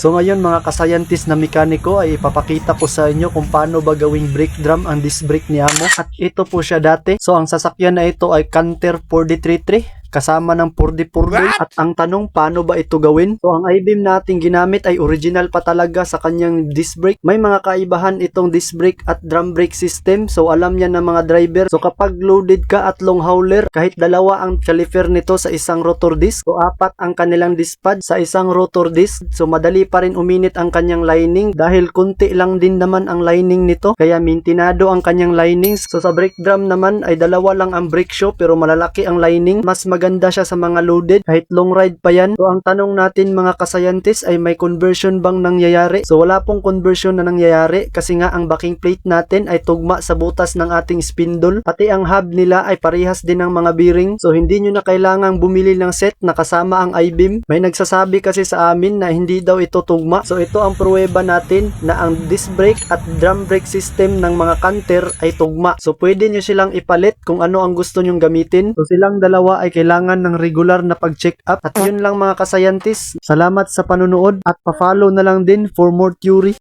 So ngayon mga kascientist na mekaniko ay ipapakita ko sa inyo kung paano ba gawing brake drum ang disc brake ni Amo. At ito po siya dati. So ang sasakyan na ito ay Canter 4D33 kasama ng 4D4D. At ang tanong, paano ba ito gawin? So ang I-beam nating ginamit ay original pa talaga sa kanyang disc brake. May mga kaibahan itong disc brake at drum brake system. So alam niya ng mga driver. So kapag loaded ka at long hauler, kahit dalawa ang caliper nito sa isang rotor disc, so apat ang kanilang disc pad sa isang rotor disc. So madali pa rin uminit ang kanyang lining dahil kunti lang din naman ang lining nito. Kaya mintinado ang kanyang linings. So sa brake drum naman ay dalawa lang ang brake shoe pero malalaki ang lining. Mas maganda siya sa mga loaded kahit long ride pa yan. So ang tanong natin mga kascientist ay may conversion bang nangyayari? So wala pong conversion na nangyayari kasi nga ang backing plate natin ay tugma sa butas ng ating spindle. Pati ang hub nila ay parehas din ng mga bearing. So hindi nyo na kailangang bumili ng set na kasama ang I-beam. May nagsasabi kasi sa amin na hindi daw ito tugma. So ito ang pruweba natin na ang disc brake at drum brake system ng mga Canter ay tugma. So pwede nyo silang ipalit kung ano ang gusto nyong gamitin. So silang dalawa ay kailangan ng regular na pag-check up. At yun lang mga kascientist. Salamat sa panunood at pa-follow na lang din for more theory.